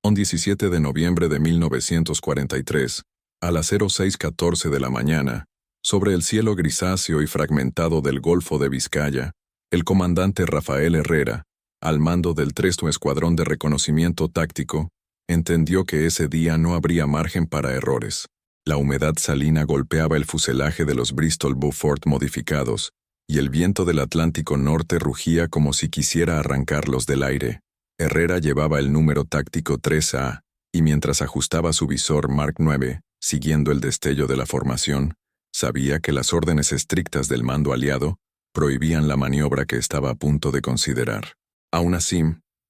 Un 17 de noviembre de 1943, a las 06:14 de la mañana, sobre el cielo grisáceo y fragmentado del Golfo de Vizcaya, el comandante Rafael Herrera, al mando del 3º Escuadrón de Reconocimiento Táctico, entendió que ese día no habría margen para errores. La humedad salina golpeaba el fuselaje de los Bristol Beaufort modificados, y el viento del Atlántico Norte rugía como si quisiera arrancarlos del aire. Herrera llevaba el número táctico 3A, y mientras ajustaba su visor Mark IX, siguiendo el destello de la formación, sabía que las órdenes estrictas del mando aliado prohibían la maniobra que estaba a punto de considerar. Aún así,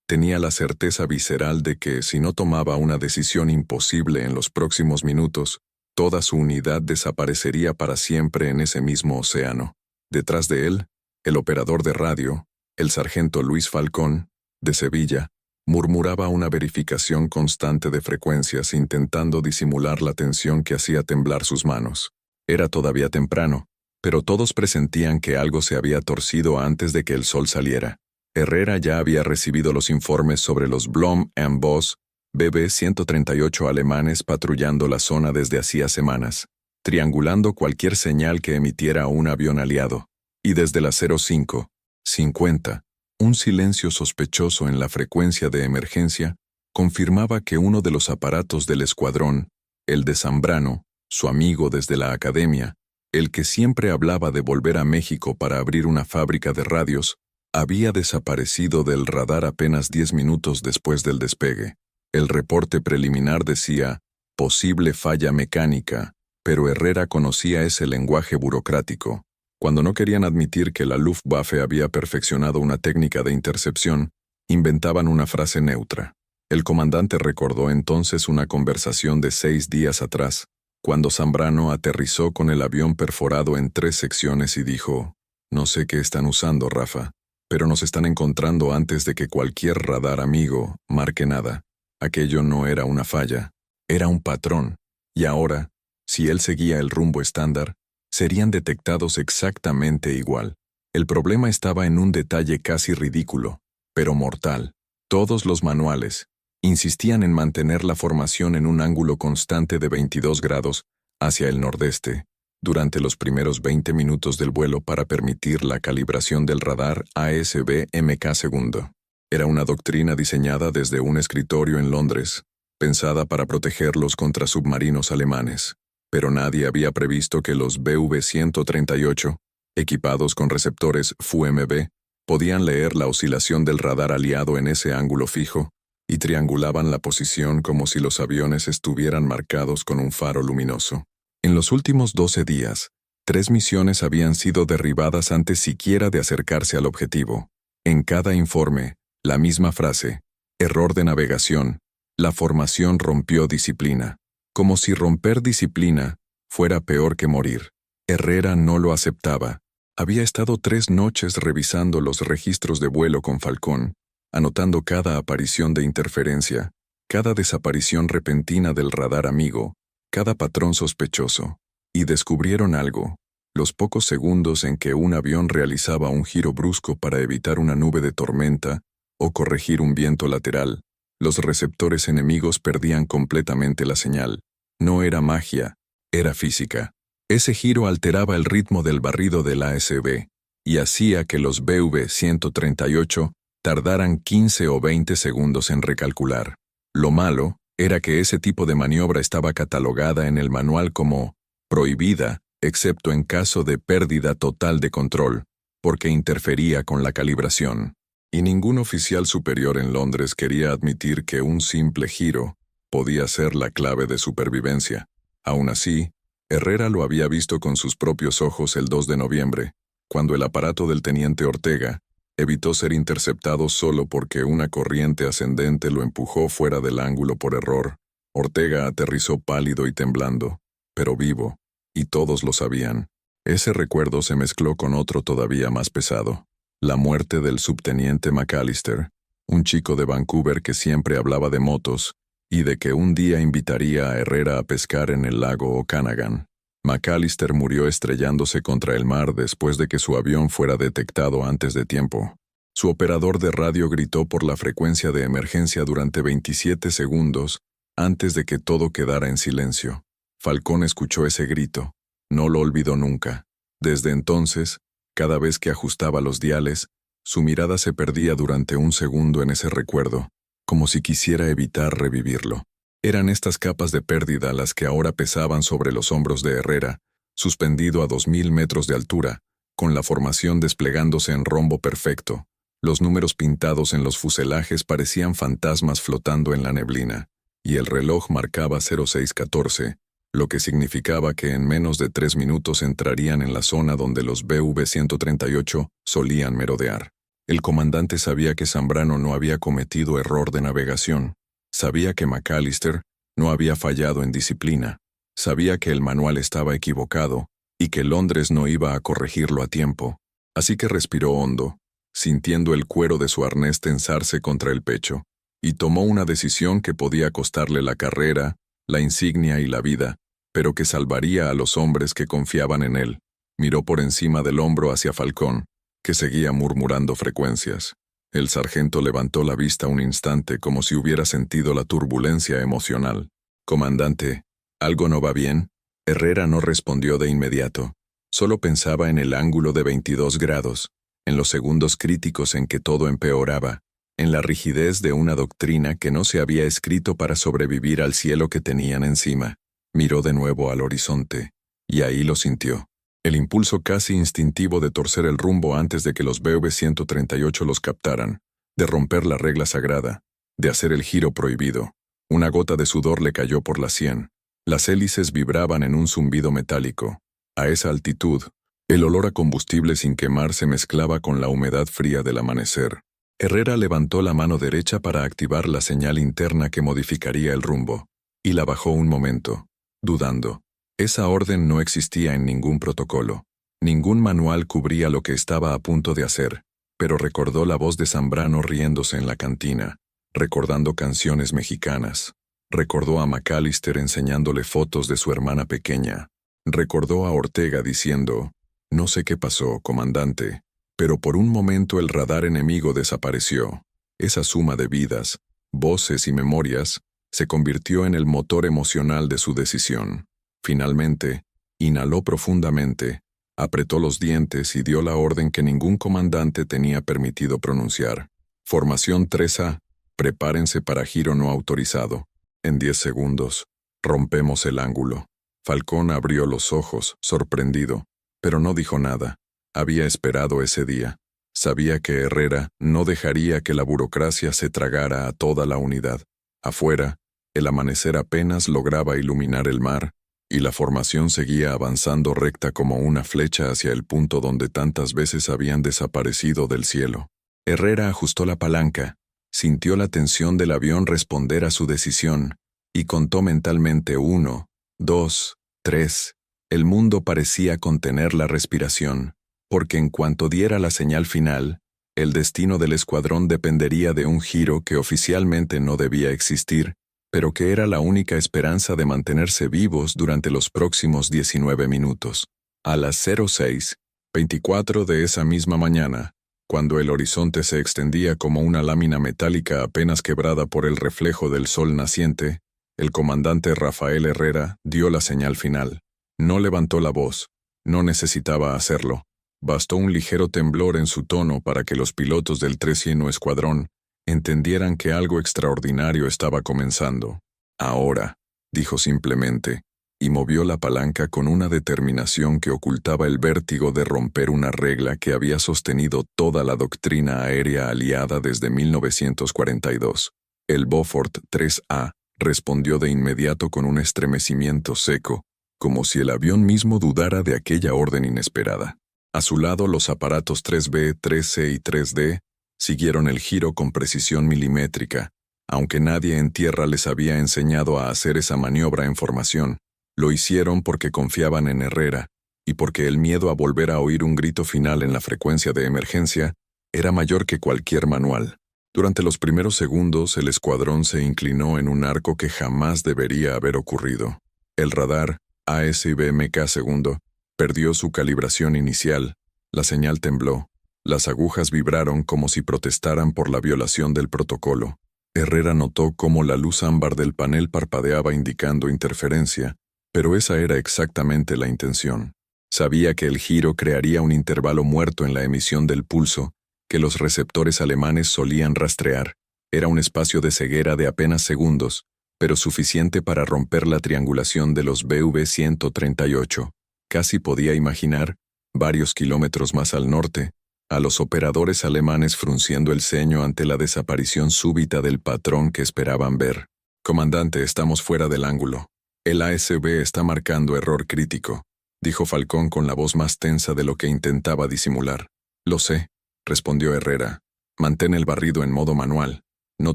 tenía la certeza visceral de que si no tomaba una decisión imposible en los próximos minutos, toda su unidad desaparecería para siempre en ese mismo océano. Detrás de él, el operador de radio, el sargento Luis Falcón, de Sevilla, murmuraba una verificación constante de frecuencias intentando disimular la tensión que hacía temblar sus manos. Era todavía temprano, pero todos presentían que algo se había torcido antes de que el sol saliera. Herrera ya había recibido los informes sobre los Blohm & Voss BB-138 alemanes patrullando la zona desde hacía semanas, triangulando cualquier señal que emitiera un avión aliado, y desde las 05:50, un silencio sospechoso en la frecuencia de emergencia confirmaba que uno de los aparatos del escuadrón, el de Zambrano, su amigo desde la academia, el que siempre hablaba de volver a México para abrir una fábrica de radios, había desaparecido del radar apenas 10 minutos después del despegue. El reporte preliminar decía, posible falla mecánica, pero Herrera conocía ese lenguaje burocrático. Cuando no querían admitir que la Luftwaffe había perfeccionado una técnica de intercepción, inventaban una frase neutra. El comandante recordó entonces una conversación de 6 días atrás, cuando Zambrano aterrizó con el avión perforado en 3 secciones y dijo, «No sé qué están usando, Rafa, pero nos están encontrando antes de que cualquier radar amigo marque nada». Aquello no era una falla, era un patrón, y ahora, si él seguía el rumbo estándar, serían detectados exactamente igual. El problema estaba en un detalle casi ridículo, pero mortal. Todos los manuales insistían en mantener la formación en un ángulo constante de 22 grados hacia el nordeste durante los primeros 20 minutos del vuelo para permitir la calibración del radar ASB-MK2. Era una doctrina diseñada desde un escritorio en Londres, pensada para protegerlos contra submarinos alemanes. Pero nadie había previsto que los BV-138, equipados con receptores FUMB, podían leer la oscilación del radar aliado en ese ángulo fijo y triangulaban la posición como si los aviones estuvieran marcados con un faro luminoso. En los últimos 12 días, 3 misiones habían sido derribadas antes siquiera de acercarse al objetivo. En cada informe, la misma frase, error de navegación, la formación rompió disciplina. Como si romper disciplina fuera peor que morir. Herrera no lo aceptaba. Había estado 3 noches revisando los registros de vuelo con Falcón, anotando cada aparición de interferencia, cada desaparición repentina del radar amigo, cada patrón sospechoso. Y descubrieron algo. Los pocos segundos en que un avión realizaba un giro brusco para evitar una nube de tormenta o corregir un viento lateral, los receptores enemigos perdían completamente la señal. No era magia, era física. Ese giro alteraba el ritmo del barrido del ASB y hacía que los BV-138 tardaran 15 o 20 segundos en recalcular. Lo malo era que ese tipo de maniobra estaba catalogada en el manual como prohibida, excepto en caso de pérdida total de control, porque interfería con la calibración. Y ningún oficial superior en Londres quería admitir que un simple giro podía ser la clave de supervivencia. Aún así, Herrera lo había visto con sus propios ojos el 2 de noviembre, cuando el aparato del teniente Ortega evitó ser interceptado solo porque una corriente ascendente lo empujó fuera del ángulo por error. Ortega aterrizó pálido y temblando, pero vivo, y todos lo sabían. Ese recuerdo se mezcló con otro todavía más pesado. La muerte del subteniente McAllister, un chico de Vancouver que siempre hablaba de motos, y de que un día invitaría a Herrera a pescar en el lago Okanagan. McAllister murió estrellándose contra el mar después de que su avión fuera detectado antes de tiempo. Su operador de radio gritó por la frecuencia de emergencia durante 27 segundos antes de que todo quedara en silencio. Falcón escuchó ese grito. No lo olvidó nunca. Desde entonces, cada vez que ajustaba los diales, su mirada se perdía durante un segundo en ese recuerdo, como si quisiera evitar revivirlo. Eran estas capas de pérdida las que ahora pesaban sobre los hombros de Herrera, suspendido a 2000 metros de altura, con la formación desplegándose en rombo perfecto. Los números pintados en los fuselajes parecían fantasmas flotando en la neblina, y el reloj marcaba 0614, lo que significaba que en menos de 3 minutos entrarían en la zona donde los BV-138 solían merodear. El comandante sabía que Zambrano no había cometido error de navegación. Sabía que McAllister no había fallado en disciplina. Sabía que el manual estaba equivocado y que Londres no iba a corregirlo a tiempo. Así que respiró hondo, sintiendo el cuero de su arnés tensarse contra el pecho, y tomó una decisión que podía costarle la carrera, la insignia y la vida, pero que salvaría a los hombres que confiaban en él. Miró por encima del hombro hacia Falcón, que seguía murmurando frecuencias. El sargento levantó la vista un instante como si hubiera sentido la turbulencia emocional. «Comandante, ¿algo no va bien?» Herrera no respondió de inmediato. Solo pensaba en el ángulo de 22 grados, en los segundos críticos en que todo empeoraba, en la rigidez de una doctrina que no se había escrito para sobrevivir al cielo que tenían encima. Miró de nuevo al horizonte, y ahí lo sintió. El impulso casi instintivo de torcer el rumbo antes de que los BV-138 los captaran, de romper la regla sagrada, de hacer el giro prohibido. Una gota de sudor le cayó por la sien. Las hélices vibraban en un zumbido metálico. A esa altitud, el olor a combustible sin quemar se mezclaba con la humedad fría del amanecer. Herrera levantó la mano derecha para activar la señal interna que modificaría el rumbo, y la bajó un momento, dudando. Esa orden no existía en ningún protocolo. Ningún manual cubría lo que estaba a punto de hacer, pero recordó la voz de Zambrano riéndose en la cantina, recordando canciones mexicanas. Recordó a McAllister enseñándole fotos de su hermana pequeña. Recordó a Ortega diciendo: «No sé qué pasó, comandante, pero por un momento el radar enemigo desapareció». Esa suma de vidas, voces y memorias se convirtió en el motor emocional de su decisión. Finalmente, inhaló profundamente, apretó los dientes y dio la orden que ningún comandante tenía permitido pronunciar. Formación 3A, prepárense para giro no autorizado. En 10 segundos, rompemos el ángulo. Falcón abrió los ojos, sorprendido, pero no dijo nada. Había esperado ese día. Sabía que Herrera no dejaría que la burocracia se tragara a toda la unidad. Afuera, el amanecer apenas lograba iluminar el mar, y la formación seguía avanzando recta como una flecha hacia el punto donde tantas veces habían desaparecido del cielo. Herrera ajustó la palanca, sintió la tensión del avión responder a su decisión, y contó mentalmente 1, 2, 3. El mundo parecía contener la respiración, porque en cuanto diera la señal final, el destino del escuadrón dependería de un giro que oficialmente no debía existir, pero que era la única esperanza de mantenerse vivos durante los próximos 19 minutos. A las 06:24 de esa misma mañana, cuando el horizonte se extendía como una lámina metálica apenas quebrada por el reflejo del sol naciente, el comandante Rafael Herrera dio la señal final. No levantó la voz, no necesitaba hacerlo. Bastó un ligero temblor en su tono para que los pilotos del 300 Escuadrón entendieran que algo extraordinario estaba comenzando. «Ahora», dijo simplemente, y movió la palanca con una determinación que ocultaba el vértigo de romper una regla que había sostenido toda la doctrina aérea aliada desde 1942. El Beaufort 3A respondió de inmediato con un estremecimiento seco, como si el avión mismo dudara de aquella orden inesperada. A su lado, los aparatos 3B, 3C y 3D siguieron el giro con precisión milimétrica, aunque nadie en tierra les había enseñado a hacer esa maniobra en formación. Lo hicieron porque confiaban en Herrera, y porque el miedo a volver a oír un grito final en la frecuencia de emergencia era mayor que cualquier manual. Durante los primeros segundos, el escuadrón se inclinó en un arco que jamás debería haber ocurrido. El radar, ASIBMK segundo, perdió su calibración inicial, la señal tembló, Las agujas vibraron como si protestaran por la violación del protocolo. Herrera notó cómo la luz ámbar del panel parpadeaba indicando interferencia, pero esa era exactamente la intención. Sabía que el giro crearía un intervalo muerto en la emisión del pulso, que los receptores alemanes solían rastrear. Era un espacio de ceguera de apenas segundos, pero suficiente para romper la triangulación de los BV-138. Casi podía imaginar, varios kilómetros más al norte, a los operadores alemanes frunciendo el ceño ante la desaparición súbita del patrón que esperaban ver. «Comandante, estamos fuera del ángulo. El ASB está marcando error crítico», dijo Falcón con la voz más tensa de lo que intentaba disimular. «Lo sé», respondió Herrera. «Mantén el barrido en modo manual. No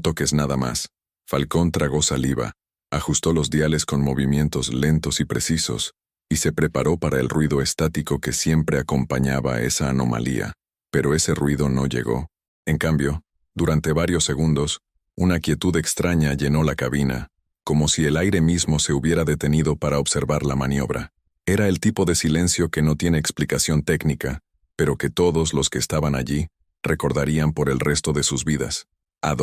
toques nada más». Falcón tragó saliva, ajustó los diales con movimientos lentos y precisos, y se preparó para el ruido estático que siempre acompañaba a esa anomalía. Pero ese ruido no llegó. En cambio, durante varios segundos, una quietud extraña llenó la cabina, como si el aire mismo se hubiera detenido para observar la maniobra. Era el tipo de silencio que no tiene explicación técnica, pero que todos los que estaban allí recordarían por el resto de sus vidas. A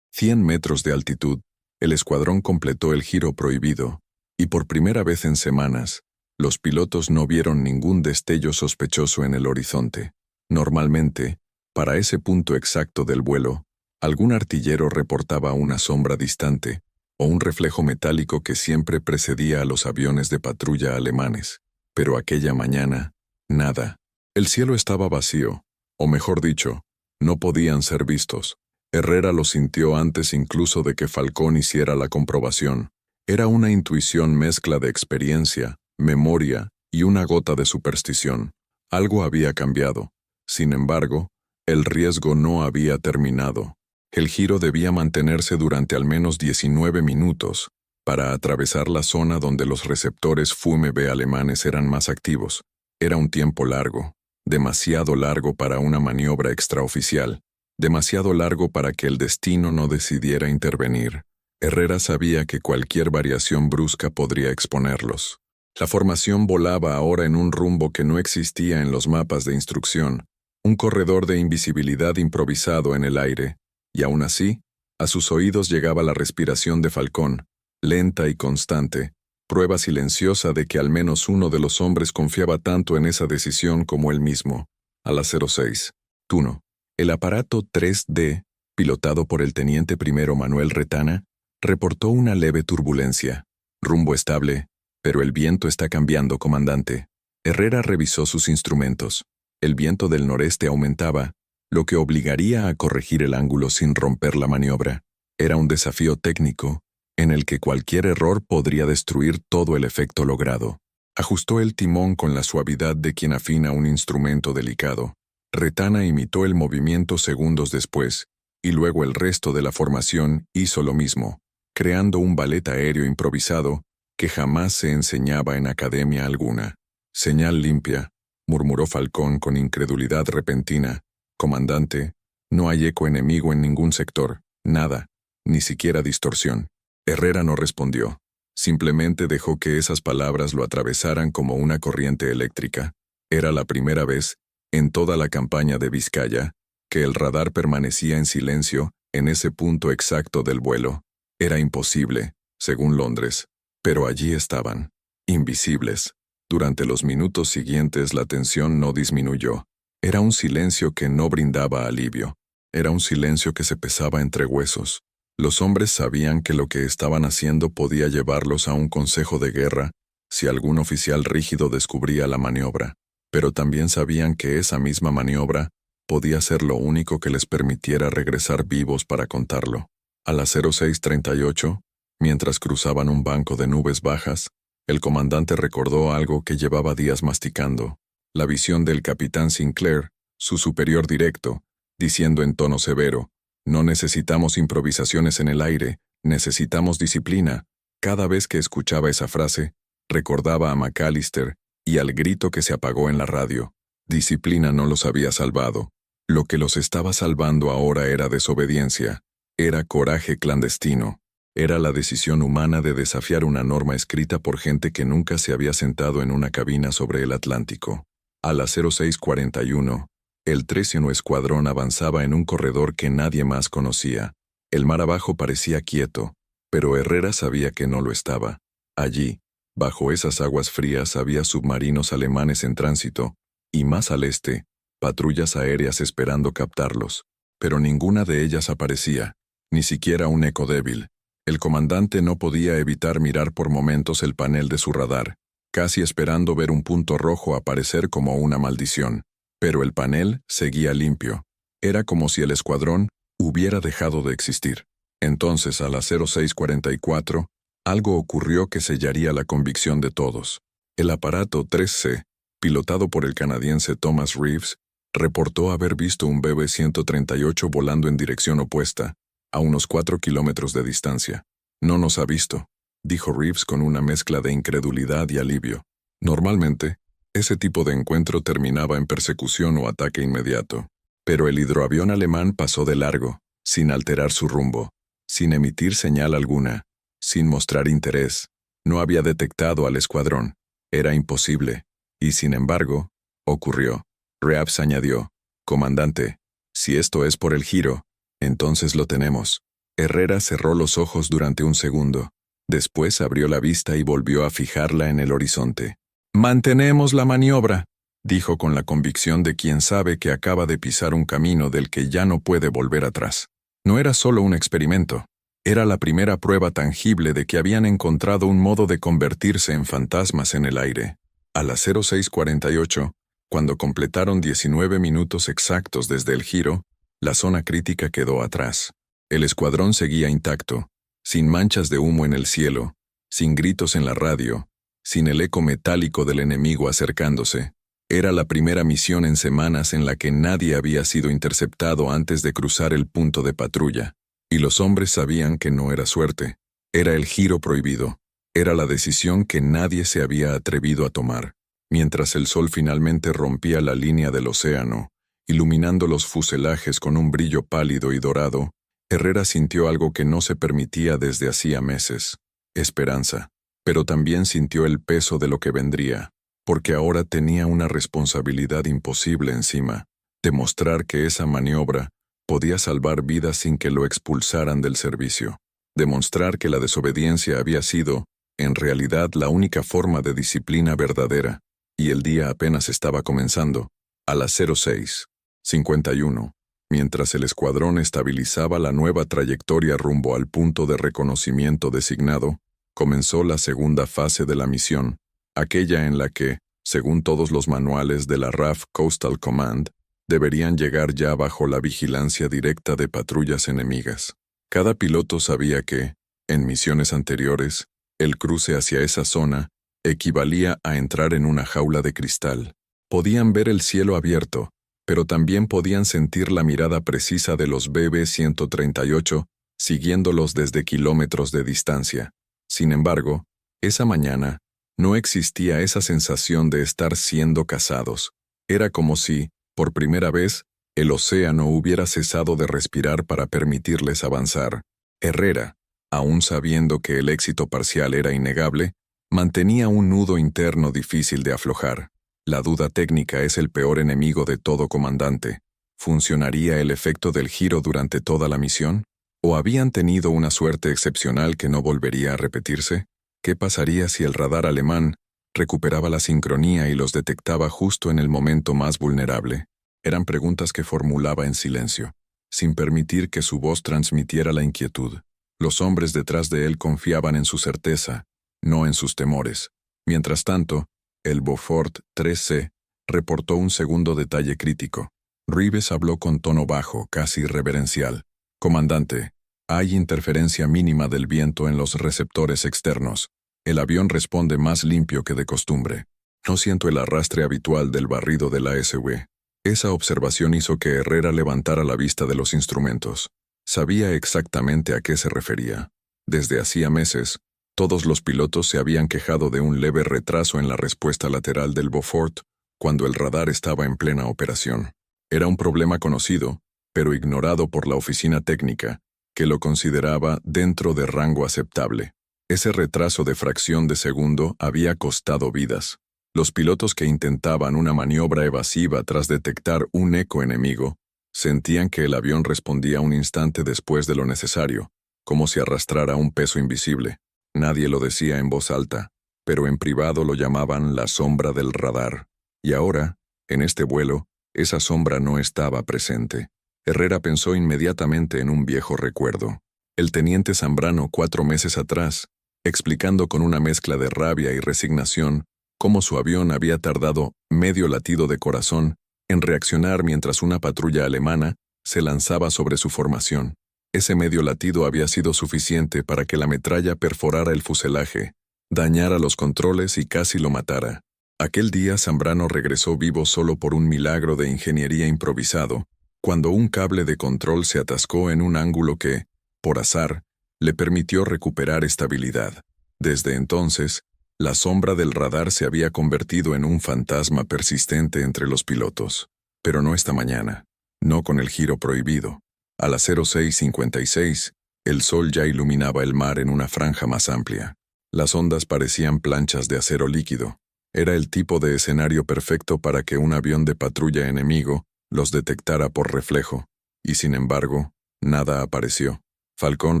100 metros de altitud, el escuadrón completó el giro prohibido, y por primera vez en semanas, los pilotos no vieron ningún destello sospechoso en el horizonte. Normalmente, para ese punto exacto del vuelo, algún artillero reportaba una sombra distante o un reflejo metálico que siempre precedía a los aviones de patrulla alemanes. Pero aquella mañana, nada. El cielo estaba vacío, o mejor dicho, no podían ser vistos. Herrera lo sintió antes incluso de que Falcón hiciera la comprobación. Era una intuición mezcla de experiencia, memoria y una gota de superstición. Algo había cambiado. Sin embargo, el riesgo no había terminado. El giro debía mantenerse durante al menos 19 minutos para atravesar la zona donde los receptores FUMB alemanes eran más activos. Era un tiempo largo, demasiado largo para una maniobra extraoficial, demasiado largo para que el destino no decidiera intervenir. Herrera sabía que cualquier variación brusca podría exponerlos. La formación volaba ahora en un rumbo que no existía en los mapas de instrucción, un corredor de invisibilidad improvisado en el aire, y aún así, a sus oídos llegaba la respiración de Falcón, lenta y constante, prueba silenciosa de que al menos uno de los hombres confiaba tanto en esa decisión como él mismo. A las 06:01, el aparato 3D, pilotado por el teniente primero Manuel Retana, reportó una leve turbulencia. Rumbo estable, pero el viento está cambiando, comandante. Herrera revisó sus instrumentos. El viento del noreste aumentaba, lo que obligaría a corregir el ángulo sin romper la maniobra. Era un desafío técnico, en el que cualquier error podría destruir todo el efecto logrado. Ajustó el timón con la suavidad de quien afina un instrumento delicado. Retana imitó el movimiento segundos después, y luego el resto de la formación hizo lo mismo, creando un ballet aéreo improvisado que jamás se enseñaba en academia alguna. «Señal limpia», murmuró Falcón con incredulidad repentina. «Comandante, no hay eco enemigo en ningún sector, nada, ni siquiera distorsión». Herrera no respondió. Simplemente dejó que esas palabras lo atravesaran como una corriente eléctrica. Era la primera vez, en toda la campaña de Vizcaya, que el radar permanecía en silencio en ese punto exacto del vuelo. Era imposible, según Londres, pero allí estaban, invisibles. Durante los minutos siguientes la tensión no disminuyó. Era un silencio que no brindaba alivio. Era un silencio que se pesaba entre huesos. Los hombres sabían que lo que estaban haciendo podía llevarlos a un consejo de guerra si algún oficial rígido descubría la maniobra, pero también sabían que esa misma maniobra podía ser lo único que les permitiera regresar vivos para contarlo. A las 06:38, mientras cruzaban un banco de nubes bajas, el comandante recordó algo que llevaba días masticando, la visión del capitán Sinclair, su superior directo, diciendo en tono severo: «No necesitamos improvisaciones en el aire, necesitamos disciplina». Cada vez que escuchaba esa frase, recordaba a McAllister y al grito que se apagó en la radio. Disciplina no los había salvado. Lo que los estaba salvando ahora era desobediencia, era coraje clandestino. Era la decisión humana de desafiar una norma escrita por gente que nunca se había sentado en una cabina sobre el Atlántico. A las 06:41, El 13º escuadrón avanzaba en un corredor que nadie más conocía. El mar abajo parecía quieto, pero Herrera sabía que no lo estaba. Allí, bajo esas aguas frías, había submarinos alemanes en tránsito, y más al este, patrullas aéreas esperando captarlos. Pero ninguna de ellas aparecía, ni siquiera un eco débil. El comandante no podía evitar mirar por momentos el panel de su radar, casi esperando ver un punto rojo aparecer como una maldición. Pero el panel seguía limpio. Era como si el escuadrón hubiera dejado de existir. Entonces, a las 06:44, algo ocurrió que sellaría la convicción de todos. El aparato 3C, pilotado por el canadiense Thomas Reeves, reportó haber visto un BB-138 volando en dirección opuesta, a unos 4 kilómetros de distancia. «No nos ha visto», dijo Reeves con una mezcla de incredulidad y alivio. Normalmente, ese tipo de encuentro terminaba en persecución o ataque inmediato. Pero el hidroavión alemán pasó de largo, sin alterar su rumbo, sin emitir señal alguna, sin mostrar interés. No había detectado al escuadrón. Era imposible. Y sin embargo, ocurrió. Reeves añadió: «Comandante, si esto es por el giro, entonces lo tenemos». Herrera cerró los ojos durante un segundo. Después abrió la vista y volvió a fijarla en el horizonte. «Mantenemos la maniobra», dijo con la convicción de quien sabe que acaba de pisar un camino del que ya no puede volver atrás. No era solo un experimento. Era la primera prueba tangible de que habían encontrado un modo de convertirse en fantasmas en el aire. A las 06:48, cuando completaron 19 minutos exactos desde el giro, la zona crítica quedó atrás. El escuadrón seguía intacto, sin manchas de humo en el cielo, sin gritos en la radio, sin el eco metálico del enemigo acercándose. Era la primera misión en semanas en la que nadie había sido interceptado antes de cruzar el punto de patrulla. Y los hombres sabían que no era suerte. Era el giro prohibido. Era la decisión que nadie se había atrevido a tomar. Mientras el sol finalmente rompía la línea del océano, iluminando los fuselajes con un brillo pálido y dorado, Herrera sintió algo que no se permitía desde hacía meses: esperanza. Pero también sintió el peso de lo que vendría, porque ahora tenía una responsabilidad imposible encima: demostrar que esa maniobra podía salvar vidas sin que lo expulsaran del servicio. Demostrar que la desobediencia había sido, en realidad, la única forma de disciplina verdadera. Y el día apenas estaba comenzando. A las 06:51, mientras el escuadrón estabilizaba la nueva trayectoria rumbo al punto de reconocimiento designado, comenzó la segunda fase de la misión, aquella en la que, según todos los manuales de la RAF Coastal Command, deberían llegar ya bajo la vigilancia directa de patrullas enemigas. Cada piloto sabía que, en misiones anteriores, el cruce hacia esa zona equivalía a entrar en una jaula de cristal. Podían ver el cielo abierto, pero también podían sentir la mirada precisa de los BB-138, siguiéndolos desde kilómetros de distancia. Sin embargo, esa mañana, no existía esa sensación de estar siendo cazados. Era como si, por primera vez, el océano hubiera cesado de respirar para permitirles avanzar. Herrera, aún sabiendo que el éxito parcial era innegable, mantenía un nudo interno difícil de aflojar. La duda técnica es el peor enemigo de todo comandante. ¿Funcionaría el efecto del giro durante toda la misión? ¿O habían tenido una suerte excepcional que no volvería a repetirse? ¿Qué pasaría si el radar alemán recuperaba la sincronía y los detectaba justo en el momento más vulnerable? Eran preguntas que formulaba en silencio, sin permitir que su voz transmitiera la inquietud. Los hombres detrás de él confiaban en su certeza, no en sus temores. Mientras tanto, el Beaufort 3C reportó un segundo detalle crítico. Reeves habló con tono bajo, casi reverencial. «Comandante, hay interferencia mínima del viento en los receptores externos. El avión responde más limpio que de costumbre. No siento el arrastre habitual del barrido del ASW». Esa observación hizo que Herrera levantara la vista de los instrumentos. Sabía exactamente a qué se refería. Desde hacía meses, todos los pilotos se habían quejado de un leve retraso en la respuesta lateral del Beaufort cuando el radar estaba en plena operación. Era un problema conocido, pero ignorado por la oficina técnica, que lo consideraba dentro de rango aceptable. Ese retraso de fracción de segundo había costado vidas. Los pilotos que intentaban una maniobra evasiva tras detectar un eco enemigo sentían que el avión respondía un instante después de lo necesario, como si arrastrara un peso invisible. Nadie lo decía en voz alta, pero en privado lo llamaban la sombra del radar. Y ahora, en este vuelo, esa sombra no estaba presente. Herrera pensó inmediatamente en un viejo recuerdo. El teniente Zambrano 4 meses atrás, explicando con una mezcla de rabia y resignación cómo su avión había tardado medio latido de corazón en reaccionar mientras una patrulla alemana se lanzaba sobre su formación. Ese medio latido había sido suficiente para que la metralla perforara el fuselaje, dañara los controles y casi lo matara. Aquel día Zambrano regresó vivo solo por un milagro de ingeniería improvisado, cuando un cable de control se atascó en un ángulo que, por azar, le permitió recuperar estabilidad. Desde entonces, la sombra del radar se había convertido en un fantasma persistente entre los pilotos. Pero no esta mañana, no con el giro prohibido. A las 06:56, el sol ya iluminaba el mar en una franja más amplia. Las ondas parecían planchas de acero líquido. Era el tipo de escenario perfecto para que un avión de patrulla enemigo los detectara por reflejo, y sin embargo, nada apareció. Falcón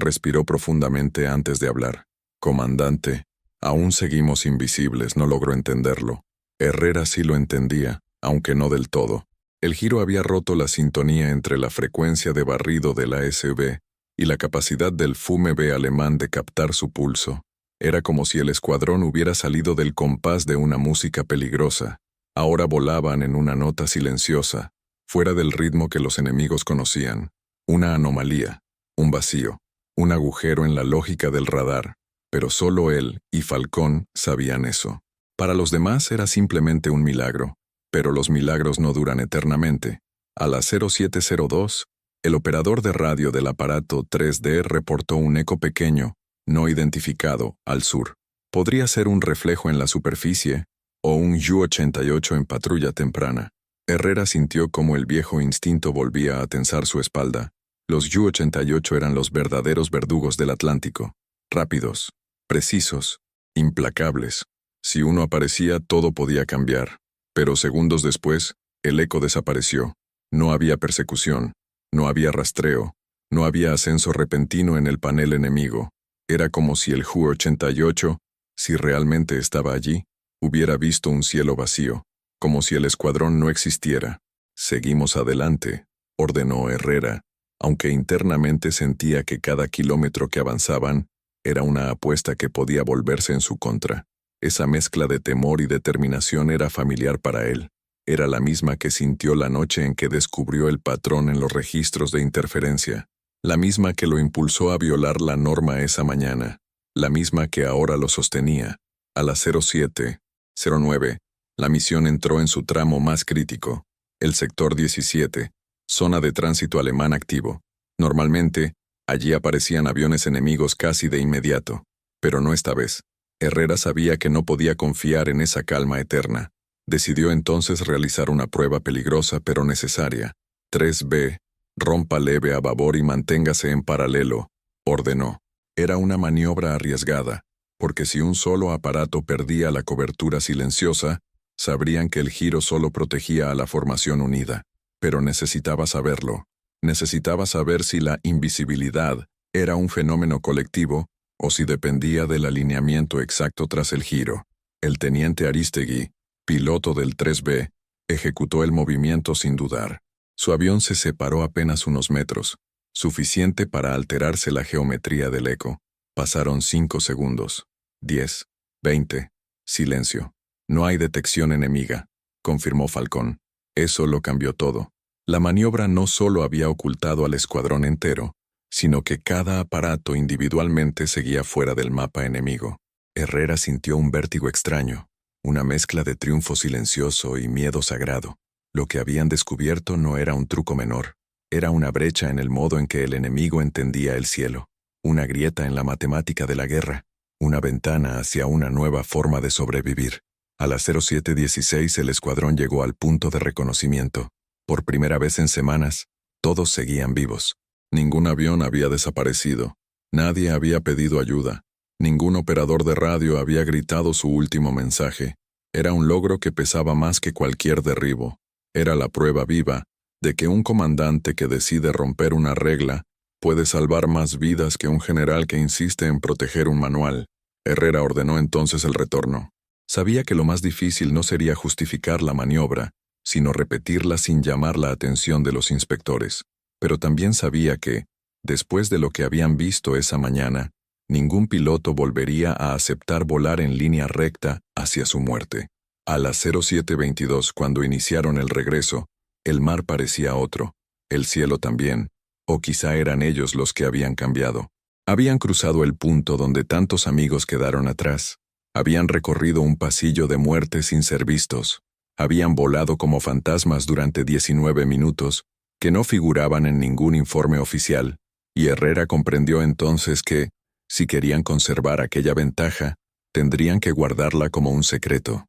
respiró profundamente antes de hablar. «Comandante, aún seguimos invisibles», no logró entenderlo. Herrera sí lo entendía, aunque no del todo. El giro había roto la sintonía entre la frecuencia de barrido de la ASB y la capacidad del FUMB alemán de captar su pulso. Era como si el escuadrón hubiera salido del compás de una música peligrosa. Ahora volaban en una nota silenciosa, fuera del ritmo que los enemigos conocían. Una anomalía, un vacío, un agujero en la lógica del radar, pero solo él y Falcón sabían eso. Para los demás era simplemente un milagro, pero los milagros no duran eternamente. A las 07:02, el operador de radio del aparato 3D reportó un eco pequeño, no identificado, al sur. Podría ser un reflejo en la superficie o un U-88 en patrulla temprana. Herrera sintió como el viejo instinto volvía a tensar su espalda. Los U-88 eran los verdaderos verdugos del Atlántico. Rápidos, precisos, implacables. Si uno aparecía, todo podía cambiar. Pero segundos después, el eco desapareció. No había persecución, no había rastreo, no había ascenso repentino en el panel enemigo. Era como si el U-88, si realmente estaba allí, hubiera visto un cielo vacío, como si el escuadrón no existiera. «Seguimos adelante», ordenó Herrera, aunque internamente sentía que cada kilómetro que avanzaban era una apuesta que podía volverse en su contra. Esa mezcla de temor y determinación era familiar para él. Era la misma que sintió la noche en que descubrió el patrón en los registros de interferencia. La misma que lo impulsó a violar la norma esa mañana. La misma que ahora lo sostenía. A las 07:09, la misión entró en su tramo más crítico. El sector 17, zona de tránsito alemán activo. Normalmente, allí aparecían aviones enemigos casi de inmediato. Pero no esta vez. Herrera sabía que no podía confiar en esa calma eterna. Decidió entonces realizar una prueba peligrosa pero necesaria. 3B. Rompa leve a babor y manténgase en paralelo, ordenó. Era una maniobra arriesgada, porque si un solo aparato perdía la cobertura silenciosa, sabrían que el giro solo protegía a la formación unida. Pero necesitaba saberlo. Necesitaba saber si la invisibilidad era un fenómeno colectivo o si dependía del alineamiento exacto tras el giro. El teniente Aristegui, piloto del 3B, ejecutó el movimiento sin dudar. Su avión se separó apenas unos metros, suficiente para alterarse la geometría del eco. Pasaron 5 segundos. 10, 20. Silencio. «No hay detección enemiga», confirmó Falcón. Eso lo cambió todo. La maniobra no solo había ocultado al escuadrón entero, sino que cada aparato individualmente seguía fuera del mapa enemigo. Herrera sintió un vértigo extraño, una mezcla de triunfo silencioso y miedo sagrado. Lo que habían descubierto no era un truco menor, era una brecha en el modo en que el enemigo entendía el cielo, una grieta en la matemática de la guerra, una ventana hacia una nueva forma de sobrevivir. A las 07:16 el escuadrón llegó al punto de reconocimiento. Por primera vez en semanas, todos seguían vivos. Ningún avión había desaparecido, nadie había pedido ayuda, ningún operador de radio había gritado su último mensaje. Era un logro que pesaba más que cualquier derribo. Era la prueba viva de que un comandante que decide romper una regla puede salvar más vidas que un general que insiste en proteger un manual. Herrera ordenó entonces el retorno. Sabía que lo más difícil no sería justificar la maniobra, sino repetirla sin llamar la atención de los inspectores. Pero también sabía que, después de lo que habían visto esa mañana, ningún piloto volvería a aceptar volar en línea recta hacia su muerte. A las 07:22, cuando iniciaron el regreso, el mar parecía otro, el cielo también, o quizá eran ellos los que habían cambiado. Habían cruzado el punto donde tantos amigos quedaron atrás. Habían recorrido un pasillo de muerte sin ser vistos. Habían volado como fantasmas durante 19 minutos, que no figuraban en ningún informe oficial, y Herrera comprendió entonces que, si querían conservar aquella ventaja, tendrían que guardarla como un secreto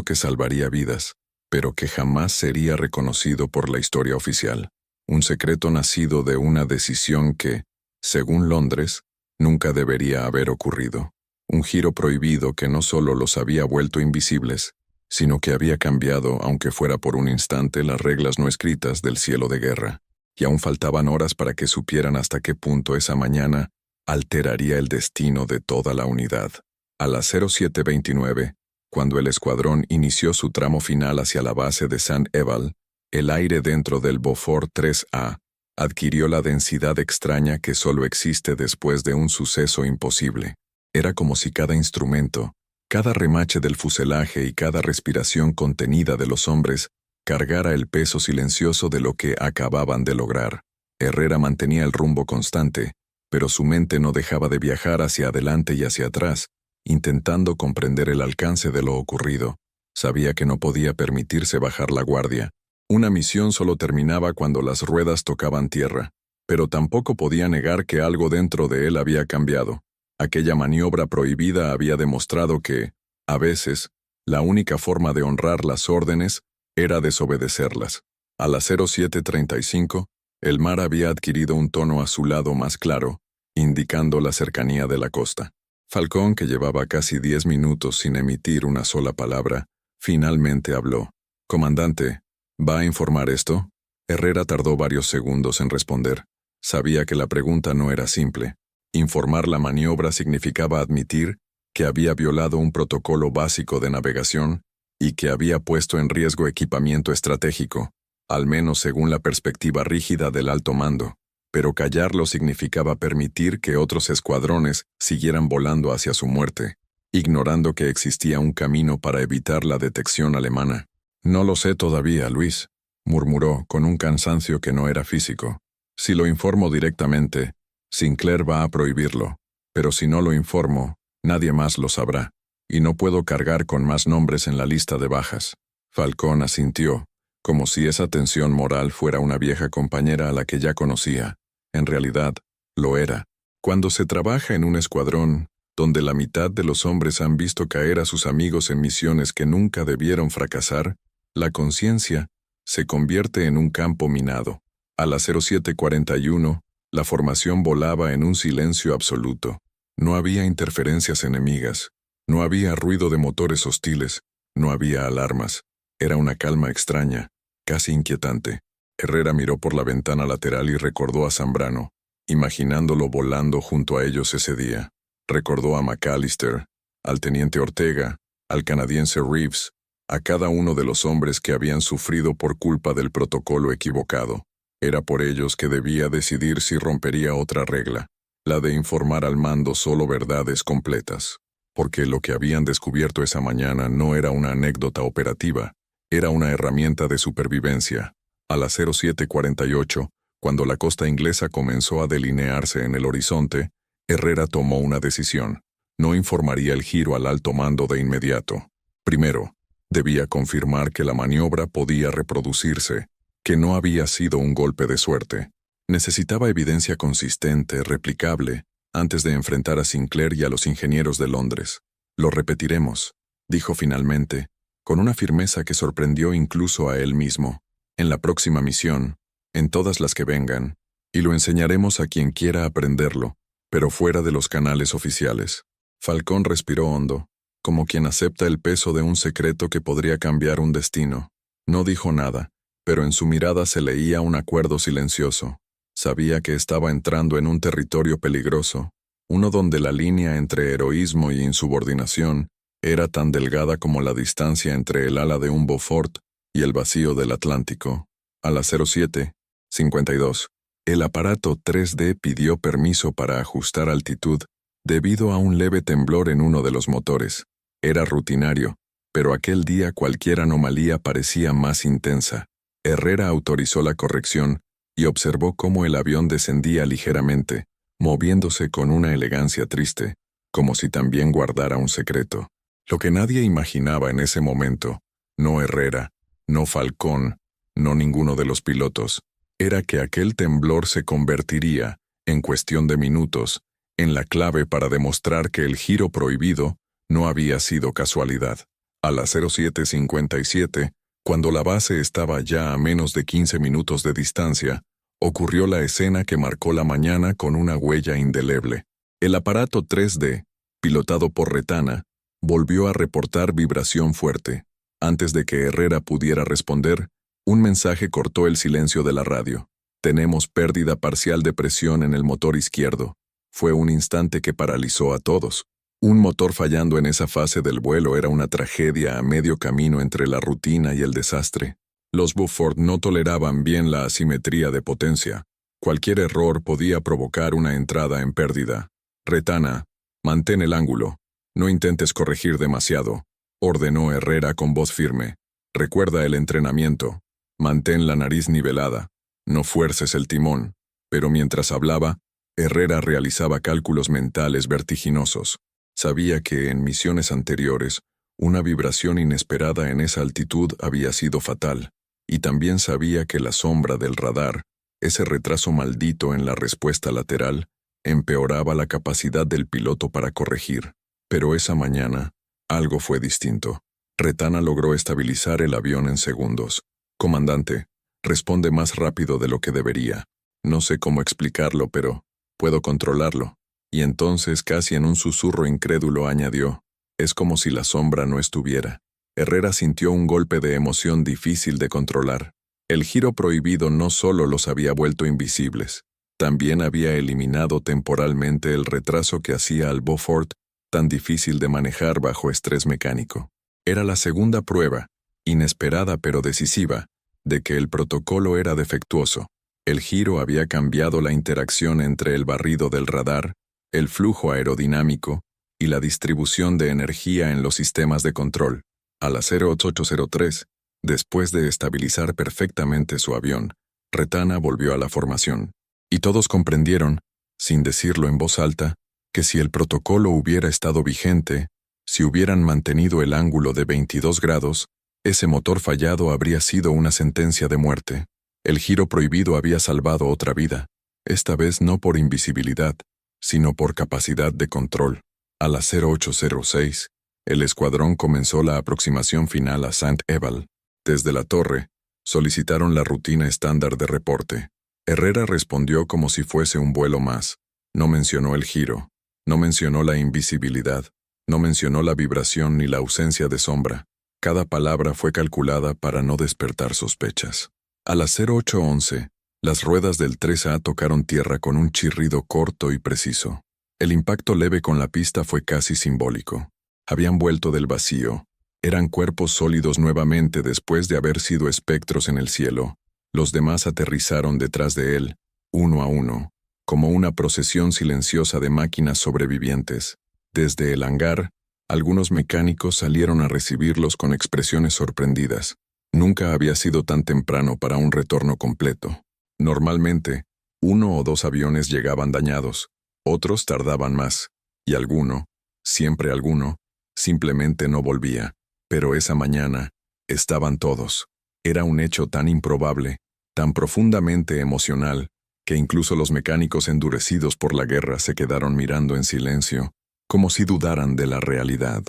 que salvaría vidas, pero que jamás sería reconocido por la historia oficial. Un secreto nacido de una decisión que, según Londres, nunca debería haber ocurrido. Un giro prohibido que no solo los había vuelto invisibles, sino que había cambiado, aunque fuera por un instante, las reglas no escritas del cielo de guerra. Y aún faltaban horas para que supieran hasta qué punto esa mañana alteraría el destino de toda la unidad. A las 07:29, cuando el escuadrón inició su tramo final hacia la base de St. Eval, el aire dentro del Beaufort 3A adquirió la densidad extraña que solo existe después de un suceso imposible. Era como si cada instrumento, cada remache del fuselaje y cada respiración contenida de los hombres cargara el peso silencioso de lo que acababan de lograr. Herrera mantenía el rumbo constante, pero su mente no dejaba de viajar hacia adelante y hacia atrás, intentando comprender el alcance de lo ocurrido. Sabía que no podía permitirse bajar la guardia. Una misión solo terminaba cuando las ruedas tocaban tierra, pero tampoco podía negar que algo dentro de él había cambiado. Aquella maniobra prohibida había demostrado que, a veces, la única forma de honrar las órdenes era desobedecerlas. A las 07:35, el mar había adquirido un tono azulado más claro, indicando la cercanía de la costa. Falcón, que llevaba casi 10 minutos sin emitir una sola palabra, finalmente habló. «Comandante, ¿va a informar esto?» Herrera tardó varios segundos en responder. Sabía que la pregunta no era simple. Informar la maniobra significaba admitir que había violado un protocolo básico de navegación y que había puesto en riesgo equipamiento estratégico, al menos según la perspectiva rígida del alto mando. Pero callarlo significaba permitir que otros escuadrones siguieran volando hacia su muerte, ignorando que existía un camino para evitar la detección alemana. «No lo sé todavía, Luis», murmuró con un cansancio que no era físico. «Si lo informo directamente, Sinclair va a prohibirlo, pero si no lo informo, nadie más lo sabrá, y no puedo cargar con más nombres en la lista de bajas». Falcón asintió, como si esa tensión moral fuera una vieja compañera a la que ya conocía. En realidad, lo era. Cuando se trabaja en un escuadrón, donde la mitad de los hombres han visto caer a sus amigos en misiones que nunca debieron fracasar, la conciencia se convierte en un campo minado. A las 07:41, la formación volaba en un silencio absoluto. No había interferencias enemigas, no había ruido de motores hostiles, no había alarmas. Era una calma extraña, casi inquietante. Herrera miró por la ventana lateral y recordó a Zambrano, imaginándolo volando junto a ellos ese día. Recordó a McAllister, al teniente Ortega, al canadiense Reeves, a cada uno de los hombres que habían sufrido por culpa del protocolo equivocado. Era por ellos que debía decidir si rompería otra regla, la de informar al mando solo verdades completas. Porque lo que habían descubierto esa mañana no era una anécdota operativa, era una herramienta de supervivencia. A las 07:48, cuando la costa inglesa comenzó a delinearse en el horizonte, Herrera tomó una decisión. No informaría el giro al alto mando de inmediato. Primero, debía confirmar que la maniobra podía reproducirse, que no había sido un golpe de suerte. Necesitaba evidencia consistente, replicable, antes de enfrentar a Sinclair y a los ingenieros de Londres. «Lo repetiremos», dijo finalmente, con una firmeza que sorprendió incluso a él mismo. «En la próxima misión, en todas las que vengan, y lo enseñaremos a quien quiera aprenderlo, pero fuera de los canales oficiales». Falcón respiró hondo. como quien acepta el peso de un secreto que podría cambiar un destino. No dijo nada, pero en su mirada se leía un acuerdo silencioso. Sabía que estaba entrando en un territorio peligroso, uno donde la línea entre heroísmo y insubordinación era tan delgada como la distancia entre el ala de un Beaufort y el vacío del Atlántico. A las 07:52, el aparato 3D pidió permiso para ajustar altitud debido a un leve temblor en uno de los motores. Era rutinario, pero aquel día cualquier anomalía parecía más intensa. Herrera autorizó la corrección y observó cómo el avión descendía ligeramente, moviéndose con una elegancia triste, como si también guardara un secreto. Lo que nadie imaginaba en ese momento, no Herrera, no Falcón, no ninguno de los pilotos, era que aquel temblor se convertiría, en cuestión de minutos, en la clave para demostrar que el giro prohibido no había sido casualidad. A las 07:57, cuando la base estaba ya a menos de 15 minutos de distancia, ocurrió la escena que marcó la mañana con una huella indeleble. El aparato 3D, pilotado por Retana, volvió a reportar vibración fuerte. Antes de que Herrera pudiera responder, un mensaje cortó el silencio de la radio. Tenemos pérdida parcial de presión en el motor izquierdo. Fue un instante que paralizó a todos. Un motor fallando en esa fase del vuelo era una tragedia a medio camino entre la rutina y el desastre. Los Beaufort no toleraban bien la asimetría de potencia. Cualquier error podía provocar una entrada en pérdida. Retana, mantén el ángulo. No intentes corregir demasiado, ordenó Herrera con voz firme. Recuerda el entrenamiento. Mantén la nariz nivelada. No fuerces el timón. Pero mientras hablaba, Herrera realizaba cálculos mentales vertiginosos. Sabía que en misiones anteriores, una vibración inesperada en esa altitud había sido fatal, y también sabía que la sombra del radar, ese retraso maldito en la respuesta lateral, empeoraba la capacidad del piloto para corregir. Pero esa mañana, algo fue distinto. Retana logró estabilizar el avión en segundos. Comandante, responde más rápido de lo que debería. No sé cómo explicarlo, pero puedo controlarlo. Y entonces, casi en un susurro incrédulo, añadió, es como si la sombra no estuviera. Herrera sintió un golpe de emoción difícil de controlar. El giro prohibido no solo los había vuelto invisibles, también había eliminado temporalmente el retraso que hacía al Beaufort tan difícil de manejar bajo estrés mecánico. Era la segunda prueba, inesperada pero decisiva, de que el protocolo era defectuoso. El giro había cambiado la interacción entre el barrido del radar, el flujo aerodinámico y la distribución de energía en los sistemas de control. A las 08:03, después de estabilizar perfectamente su avión, Retana volvió a la formación. Y todos comprendieron, sin decirlo en voz alta, que si el protocolo hubiera estado vigente, si hubieran mantenido el ángulo de 22 grados, ese motor fallado habría sido una sentencia de muerte. El giro prohibido había salvado otra vida, esta vez no por invisibilidad, sino por capacidad de control. A las 08:06, el escuadrón comenzó la aproximación final a Saint-Eval. Desde la torre, solicitaron la rutina estándar de reporte. Herrera respondió como si fuese un vuelo más. No mencionó el giro, no mencionó la invisibilidad, no mencionó la vibración ni la ausencia de sombra. Cada palabra fue calculada para no despertar sospechas. A las 08:11, las ruedas del 3A tocaron tierra con un chirrido corto y preciso. El impacto leve con la pista fue casi simbólico. Habían vuelto del vacío. Eran cuerpos sólidos nuevamente después de haber sido espectros en el cielo. Los demás aterrizaron detrás de él, uno a uno, como una procesión silenciosa de máquinas sobrevivientes. Desde el hangar, algunos mecánicos salieron a recibirlos con expresiones sorprendidas. Nunca había sido tan temprano para un retorno completo. Normalmente, 1 o 2 aviones llegaban dañados, otros tardaban más, y alguno, siempre alguno, simplemente no volvía. Pero esa mañana, estaban todos. Era un hecho tan improbable, tan profundamente emocional, que incluso los mecánicos endurecidos por la guerra se quedaron mirando en silencio, como si dudaran de la realidad.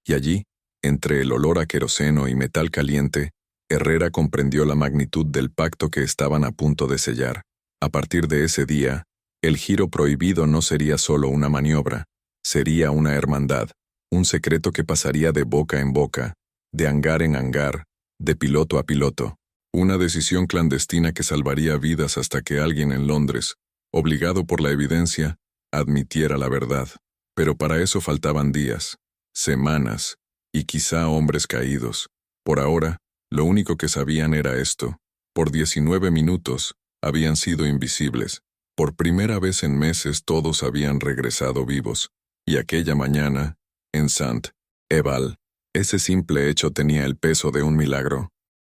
Y allí, entre el olor a queroseno y metal caliente, Herrera comprendió la magnitud del pacto que estaban a punto de sellar. A partir de ese día, el giro prohibido no sería solo una maniobra, sería una hermandad, Un secreto que pasaría de boca en boca, de hangar en hangar, de piloto a piloto. Una decisión clandestina que salvaría vidas hasta que alguien en Londres, obligado por la evidencia, admitiera la verdad. Pero para eso faltaban días, semanas y quizá hombres caídos. Por ahora, lo único que sabían era esto. Por 19 minutos, habían sido invisibles. Por primera vez en meses todos habían regresado vivos. Y aquella mañana, en St. Eval, ese simple hecho tenía el peso de un milagro.